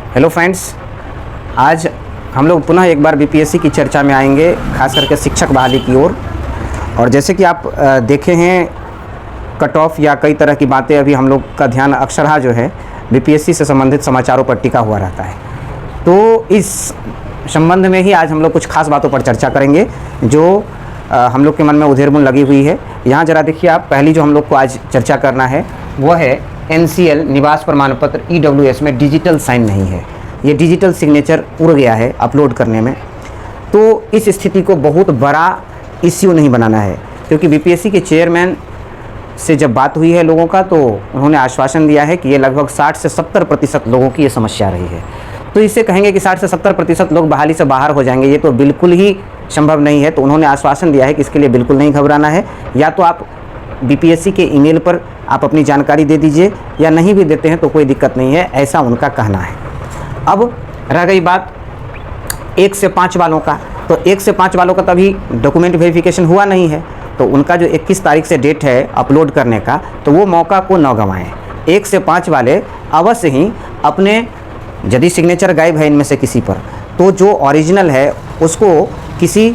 Hello friends, आज हम लोग पुनः एक बार बीपीएससी की चर्चा में आएंगे, खास करके शिक्षक बहाली की ओर। और जैसे कि आप देखे हैं, कट ऑफ या कई तरह की बातें, अभी हम लोग का ध्यान अक्सरहा जो है बीपीएससी से संबंधित समाचारों पर टिका हुआ रहता है। तो इस संबंध में ही आज हम लोग कुछ खास बातों पर चर्चा करेंगे जो हम लोग के मन में उधेड़-बुन लगी हुई है। यहाँ ज़रा देखिए आप, पहली जो हम लोग को आज चर्चा करना है वह है NCL निवास प्रमाण पत्र EWS में डिजिटल साइन नहीं है। ये डिजिटल सिग्नेचर उड़ गया है अपलोड करने में। तो इस स्थिति को बहुत बड़ा इश्यू नहीं बनाना है, क्योंकि बीपीएससी के चेयरमैन से जब बात हुई है लोगों का, तो उन्होंने आश्वासन दिया है कि ये लगभग 60 से 70% लोगों की ये समस्या रही है। तो इससे कहेंगे कि 60 से 70% लोग बहाली से बाहर हो जाएंगे, ये तो बिल्कुल ही संभव नहीं है। तो उन्होंने आश्वासन दिया है कि इसके लिए बिल्कुल नहीं घबराना है। या तो आप बीपीएससी के ईमेल पर आप अपनी जानकारी दे दीजिए, या नहीं भी देते हैं तो कोई दिक्कत नहीं है, ऐसा उनका कहना है। अब रह गई बात 1 से 5 वालों का, तो 1 से 5 वालों का तभी डॉक्यूमेंट वेरिफिकेशन हुआ नहीं है, तो उनका जो 21 तारीख से डेट है अपलोड करने का, तो वो मौका को न गंवाएं। 1 से 5 वाले अवश्य ही अपने, यदि सिग्नेचर गायब है इनमें से किसी पर, तो जो ओरिजिनल है उसको किसी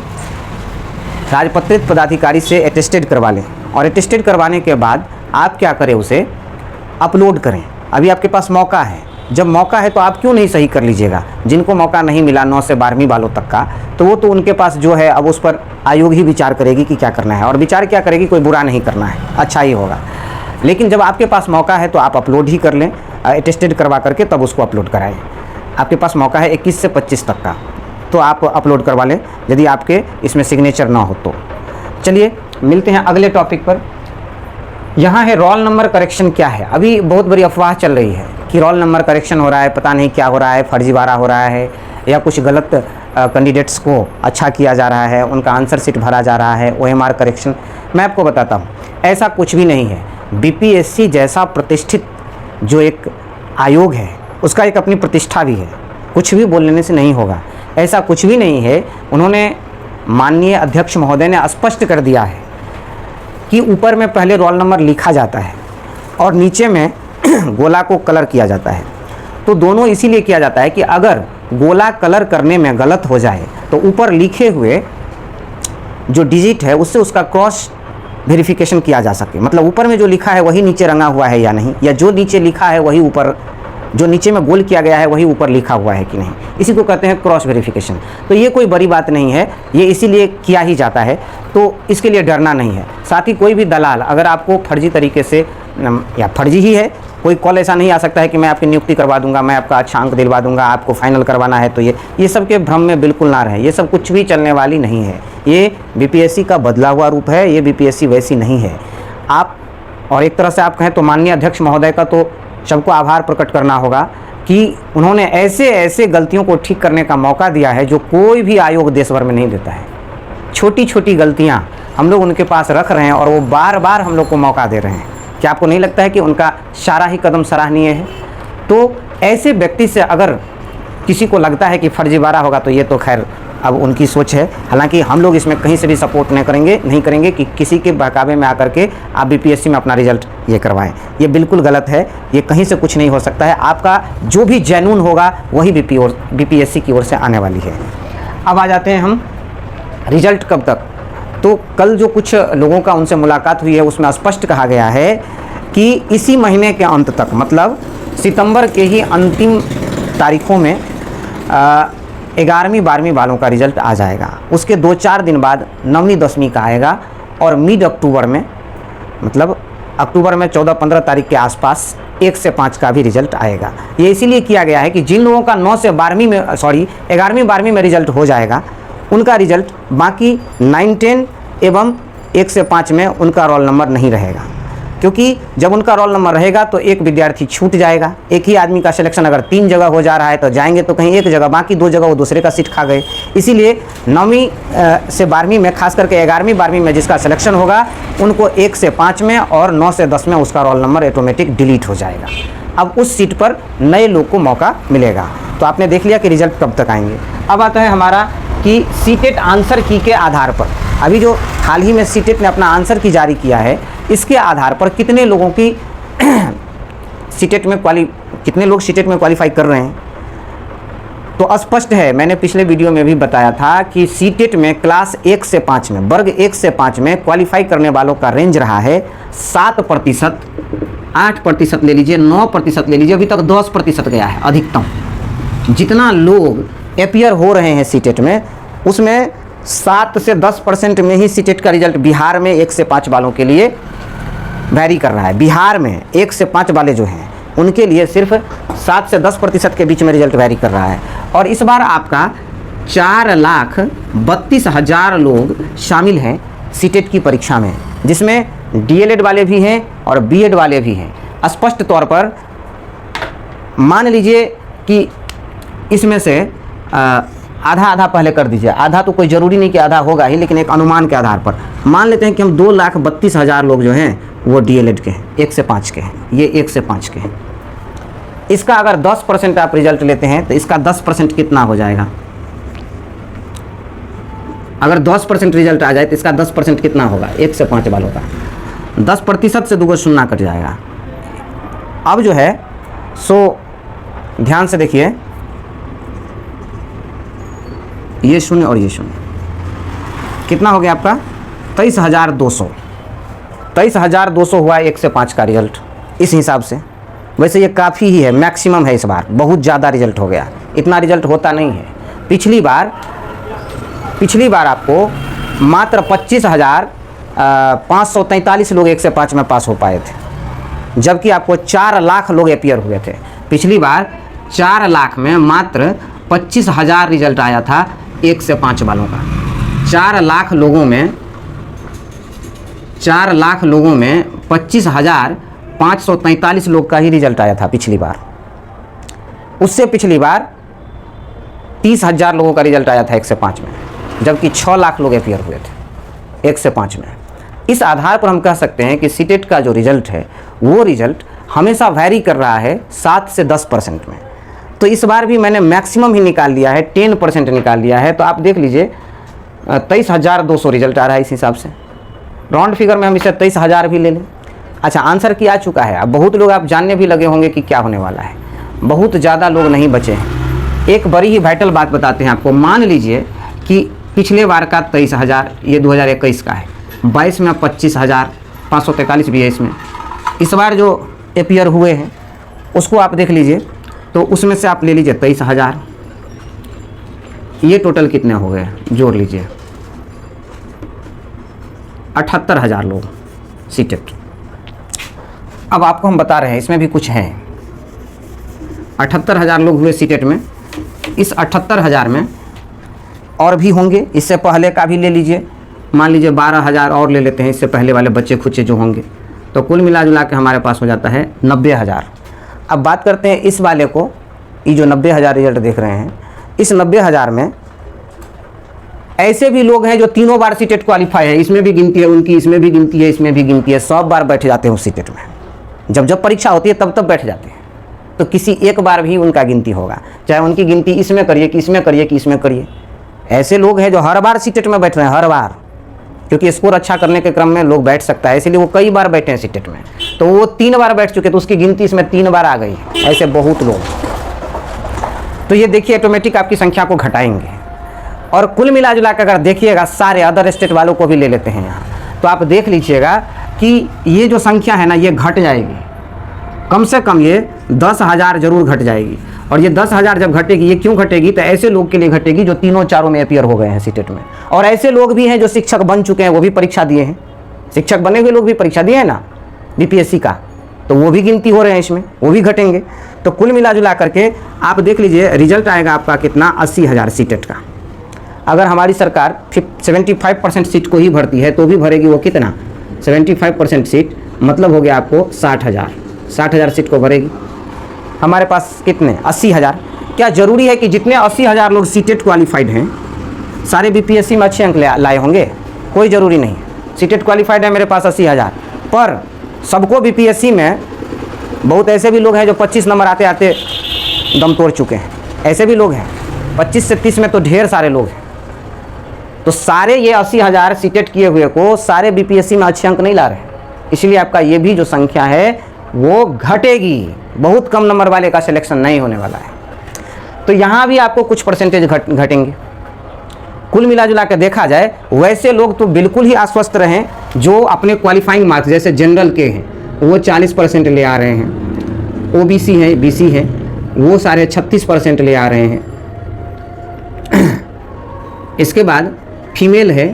राजपत्रित पदाधिकारी से अटेस्टेड करवा लें, और अटेस्टेड करवाने के बाद आप क्या करें, उसे अपलोड करें। अभी आपके पास मौका है, जब मौका है तो आप क्यों नहीं सही कर लीजिएगा। जिनको मौका नहीं मिला 9 से 12वीं वालों तक का, तो वो तो उनके पास जो है अब उस पर आयोग ही विचार करेगी कि क्या करना है, और विचार क्या करेगी, कोई बुरा नहीं करना है, अच्छा ही होगा। लेकिन जब आपके पास मौका है तो आप अपलोड ही कर लें, अटेस्टेड करवा करके तब उसको अपलोड कराएं। आपके पास मौका है 21 से 25 तक का, तो आप अपलोड करवा लें यदि आपके इसमें सिग्नेचर ना हो तो। चलिए मिलते हैं अगले टॉपिक पर। यहाँ है रोल नंबर करेक्शन क्या है। अभी बहुत बड़ी अफवाह चल रही है कि रोल नंबर करेक्शन हो रहा है, पता नहीं क्या हो रहा है, फर्जीवाड़ा हो रहा है, या कुछ गलत कैंडिडेट्स को अच्छा किया जा रहा है, उनका आंसर शीट भरा जा रहा है, OMR करेक्शन। मैं आपको बताता हूँ, ऐसा कुछ भी नहीं है। बीपीएससी जैसा प्रतिष्ठित जो एक आयोग है, उसका एक अपनी प्रतिष्ठा भी है, कुछ भी बोलने से नहीं होगा, ऐसा कुछ भी नहीं है। उन्होंने, माननीय अध्यक्ष महोदय ने स्पष्ट कर दिया है कि ऊपर में पहले रोल नंबर लिखा जाता है और नीचे में गोला को कलर किया जाता है। तो दोनों इसीलिए किया जाता है कि अगर गोला कलर करने में गलत हो जाए तो ऊपर लिखे हुए जो डिजिट है उससे उसका क्रॉस वेरिफिकेशन किया जा सके। मतलब ऊपर में जो लिखा है वही नीचे रंगा हुआ है या नहीं, या जो नीचे लिखा है वही ऊपर, जो नीचे में गोल किया गया है वही ऊपर लिखा हुआ है कि नहीं, इसी को कहते हैं क्रॉस वेरिफिकेशन। तो ये कोई बड़ी बात नहीं है, ये इसीलिए किया ही जाता है, तो इसके लिए डरना नहीं है। साथ ही कोई भी दलाल अगर आपको फर्जी तरीके से, या फर्जी ही है, कोई कॉल ऐसा नहीं आ सकता है कि मैं आपकी नियुक्ति करवा दूंगा, मैं आपका अच्छा अंक दिलवा दूंगा, आपको फाइनल करवाना है, तो ये सब के भ्रम में बिल्कुल ना रहे। ये सब कुछ भी चलने वाली नहीं है। ये बीपीएससी का बदला हुआ रूप है, ये बीपीएससी वैसी नहीं है। आप, और एक तरह से आप कहें तो माननीय अध्यक्ष महोदय का तो सबको आभार प्रकट करना होगा कि उन्होंने ऐसे ऐसे गलतियों को ठीक करने का मौका दिया है जो कोई भी आयोग देश भर में नहीं देता है। छोटी छोटी गलतियां हम लोग उनके पास रख रहे हैं और वो बार बार हम लोग को मौका दे रहे हैं। क्या आपको नहीं लगता है कि उनका सारा ही कदम सराहनीय है? तो ऐसे व्यक्ति से अगर किसी को लगता है कि फर्जीवाड़ा होगा, तो ये तो खैर अब उनकी सोच है। हालांकि हम लोग इसमें कहीं से भी सपोर्ट नहीं करेंगे कि किसी के बहकावे में आकर के आप बीपीएससी में अपना रिजल्ट ये करवाएं। ये बिल्कुल गलत है, ये कहीं से कुछ नहीं हो सकता है। आपका जो भी जेन्युइन होगा वही बीपीएससी की ओर से आने वाली है। अब आ जाते हैं हम रिजल्ट कब तक। तो कल जो कुछ लोगों का उनसे मुलाकात हुई है उसमें स्पष्ट कहा गया है कि इसी महीने के अंत तक, मतलब सितंबर के ही अंतिम तारीखों में 11वीं 12वीं वालों का रिजल्ट आ जाएगा। उसके 2-4 दिन बाद 9वीं 10वीं का आएगा, और मिड अक्टूबर में, मतलब अक्टूबर में 14-15 तारीख के आसपास 1 से 5 का भी रिजल्ट आएगा। ये इसीलिए किया गया है कि जिन लोगों का 9 से 12वीं में 11वीं 12वीं में रिजल्ट हो जाएगा, उनका रिजल्ट बाकी 9, 10 एवं 1 से 5 में उनका रोल नंबर नहीं रहेगा। क्योंकि जब उनका रोल नंबर रहेगा तो एक विद्यार्थी छूट जाएगा। एक ही आदमी का सिलेक्शन अगर 3 जगह हो जा रहा है तो जाएंगे तो कहीं एक जगह, बाकी 2 जगह वो दूसरे का सीट खा गए। इसीलिए 9वीं से 12वीं में, खास करके 11वीं 12वीं में जिसका सिलेक्शन होगा, उनको 1 से 5 में और 9 से 10 में उसका रोल नंबर ऑटोमेटिक डिलीट हो जाएगा। अब उस सीट पर नए लोग को मौका मिलेगा। तो आपने देख लिया कि रिजल्ट कब तक आएंगे। अब आता है हमारा कि सीटेट आंसर की के आधार पर, अभी जो हाल ही में सीटेट ने अपना आंसर की जारी किया है, इसके आधार पर कितने लोगों की सीटेट में कितने लोग सीटेट में क्वालिफाई कर रहे हैं, तो स्पष्ट है, मैंने पिछले वीडियो में भी बताया था कि सीटेट में क्लास 1 से 5 में, वर्ग 1 से 5 में क्वालिफाई करने वालों का रेंज रहा है 7%, 8% ले लीजिए, 9% ले लीजिए, अभी तक 10% गया है अधिकतम। जितना लोग अपियर हो रहे हैं सीटेट में, उसमें 7 से 10% में ही सीटेट का रिजल्ट बिहार में 1 से 5 वालों के लिए वैरी कर रहा है। बिहार में 1 से 5 वाले जो हैं उनके लिए सिर्फ 7 से 10% के बीच में रिजल्ट वैरी कर रहा है। और इस बार आपका 4,32,000 लोग शामिल हैं सीटेट की परीक्षा में, जिसमें डीएलएड वाले भी हैं और बीएड वाले भी हैं। स्पष्ट तौर पर मान लीजिए कि इसमें से आधा आधा पहले कर दीजिए, आधा तो कोई ज़रूरी नहीं कि आधा होगा ही, लेकिन एक अनुमान के आधार पर मान लेते हैं कि हम 2,32,000 लोग जो हैं वो डीएलएड के हैं, 1 से 5 के हैं, ये 1 से 5 के हैं। इसका अगर 10% आप रिजल्ट लेते हैं तो इसका 10% कितना हो जाएगा? अगर 10% रिजल्ट आ जाए तो इसका 10% कितना होगा 1 से 5 वालों का? 10% से 2 शून्य कट जाएगा। अब जो है सो ध्यान से देखिए, ये शून्य और ये शून्य, कितना हो गया आपका? 23,200। 23,200 हुआ 1 से 5 का रिजल्ट इस हिसाब से। वैसे ये काफ़ी ही है, मैक्सिमम है इस बार, बहुत ज़्यादा रिजल्ट हो गया, इतना रिजल्ट होता नहीं है। पिछली बार आपको मात्र 25,543 लोग 1 से 5 में पास हो पाए थे, जबकि आपको 4 लाख लोग अपियर हुए थे। पिछली बार 4 लाख में मात्र 25,000 रिजल्ट आया था 1 से 5 वालों का। 4 लाख लोगों में 25,543 लोग का ही रिजल्ट आया था पिछली बार। उससे पिछली बार 30,000 लोगों का रिजल्ट आया था 1 से 5 में, जबकि 6 लाख लोग अपियर हुए थे 1 से 5 में। इस आधार पर हम कह सकते हैं कि सीटेट का जो रिजल्ट है वो रिजल्ट हमेशा वैरी कर रहा है 7 से 10% में। तो इस बार भी मैंने मैक्सिमम ही निकाल लिया है, 10% निकाल लिया है। तो आप देख लीजिए 23,200 रिजल्ट आ रहा है इस हिसाब से। राउंड फिगर में हम इसे 23,000 भी ले लें। अच्छा, आंसर की आ चुका है। अब बहुत लोग आप जानने भी लगे होंगे कि क्या होने वाला है, बहुत ज़्यादा लोग नहीं बचे हैं। एक बड़ी ही वाइटल बात बताते हैं आपको। मान लीजिए कि पिछले बार का 23,000, ये 2021 का है, 22 में 25,543 भी है इसमें। इस बार जो अपियर हुए हैं उसको आप देख लीजिए, तो उसमें से आप ले लीजिए 23,000, ये टोटल कितने हो गए जोड़ लीजिए, 78,000 लोग सीटेट। अब आपको हम बता रहे हैं इसमें भी कुछ है। 78,000 लोग हुए सीटेट में। इस 78,000 में और भी होंगे, इससे पहले का भी ले लीजिए, मान लीजिए 12,000 और ले लेते हैं इससे पहले वाले बच्चे खुचे जो होंगे, तो कुल मिला जुला के हमारे पास हो जाता है 90,000। अब बात करते हैं इस वाले को, ये जो 90,000 रिजल्ट देख रहे हैं, इस 90,000 में ऐसे भी लोग हैं जो तीनों बार सीटेट क्वालिफाई है, इसमें भी गिनती है उनकी, इसमें भी गिनती है, इसमें भी गिनती है, 100 बार बैठ जाते हैं उस सीटेट में। जब परीक्षा होती है तब बैठ जाते हैं, तो किसी एक बार भी उनका गिनती होगा, चाहे उनकी गिनती इसमें करिए कि इसमें करिए कि इसमें करिए। ऐसे लोग हैं जो हर बार सीटेट में बैठ रहे हैं, हर बार, क्योंकि स्कोर अच्छा करने के क्रम में लोग बैठ सकता है, इसलिए वो कई बार बैठे हैं सीटेट में। तो वो 3 बार बैठ चुके, तो उसकी गिनती इसमें 3 बार आ गई। ऐसे बहुत लोग, तो ये देखिए ऑटोमेटिक आपकी संख्या को घटाएंगे। और कुल मिला जुला कर अगर देखिएगा, सारे अदर स्टेट वालों को भी ले लेते हैं यहाँ, तो आप देख लीजिएगा कि ये जो संख्या है ना, ये घट जाएगी, कम से कम ये 10,000 जरूर घट जाएगी। और ये 10,000 जब घटेगी, ये क्यों घटेगी? तो ऐसे लोग के लिए घटेगी जो तीनों चारों में अपियर हो गए हैं सीटेट में। और ऐसे लोग भी हैं जो शिक्षक बन चुके हैं, वो भी परीक्षा दिए हैं, शिक्षक बने हुए लोग भी परीक्षा दिए हैं ना बीपीएससी का, तो वो भी गिनती हो रहे हैं इसमें, वो भी घटेंगे। तो कुल मिला जुला करके आप देख लीजिए रिजल्ट आएगा आपका कितना, 80,000 सीटेट का। अगर हमारी सरकार 75% सीट को ही भरती है तो भी भरेगी वो कितना, 75% सीट, मतलब हो गया आपको 60,000 सीट को भरेगी। हमारे पास कितने, 80,000। क्या ज़रूरी है कि जितने 80,000 लोग सीटेट क्वालिफाइड हैं सारे बीपीएससी में अच्छे अंक लाए होंगे? कोई ज़रूरी नहीं। सीटेट क्वालिफाइड है मेरे पास 80,000, पर सबको बीपीएससी में बहुत ऐसे भी लोग हैं जो 25 नंबर आते आते दम तोड़ चुके हैं, ऐसे भी लोग हैं। 25 से 30 में तो ढेर सारे लोग हैं। तो सारे ये 80,000 सीटेट किए हुए को सारे बीपीएससी में अच्छे अंक नहीं ला रहे, इसलिए आपका ये भी जो संख्या है वो घटेगी, बहुत कम नंबर वाले का सिलेक्शन नहीं होने वाला है। तो यहाँ भी आपको कुछ परसेंटेज घटेंगे। कुल मिला जुला कर देखा जाए वैसे लोग तो बिल्कुल ही आश्वस्त रहें जो अपने क्वालिफाइंग मार्क्स जैसे जनरल के हैं वो 40% ले आ रहे हैं, ओबीसी हैं, बीसी हैं, वो सारे 36% ले आ रहे हैं। इसके बाद फीमेल है,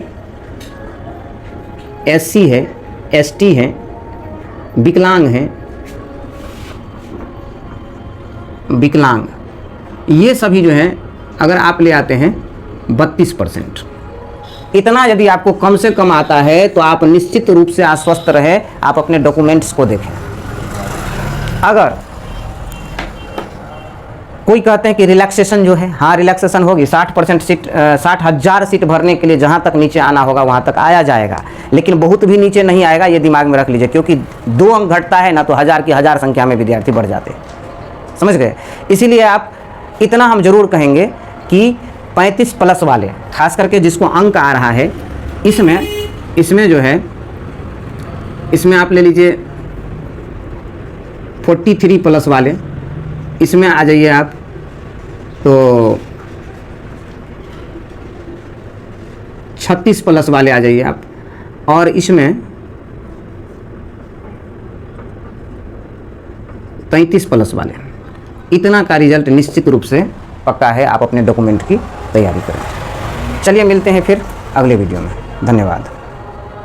एससी है, एसटी है, विकलांग हैं, विकलांग, ये सभी जो हैं अगर आप ले आते हैं 32%। इतना यदि आपको कम से कम आता है तो आप निश्चित रूप से आश्वस्त रहे, आप अपने डॉक्यूमेंट्स को देखें। अगर कोई कहते हैं कि रिलैक्सेशन जो है, हाँ रिलैक्सेशन होगी, 60% सीट 60,000 सीट भरने के लिए जहाँ तक नीचे आना होगा वहाँ तक आया जाएगा, लेकिन बहुत भी नीचे नहीं आएगा, ये दिमाग में रख लीजिए, क्योंकि 2 अंक घटता है ना तो 1000 की 1000 संख्या में विद्यार्थी बढ़ जाते हैं, समझ गए। इसीलिए आप इतना हम जरूर कहेंगे कि 35+ वाले, खास करके जिसको अंक आ रहा है, इसमें जो है, इसमें आप ले लीजिए 43+ वाले, इसमें आ जाइए आप तो 36+ वाले आ जाइए आप, और इसमें 33+ वाले। इतना का रिजल्ट निश्चित रूप से पक्का है, आप अपने डॉक्यूमेंट की तैयारी करें। चलिए मिलते हैं फिर अगले वीडियो में, धन्यवाद।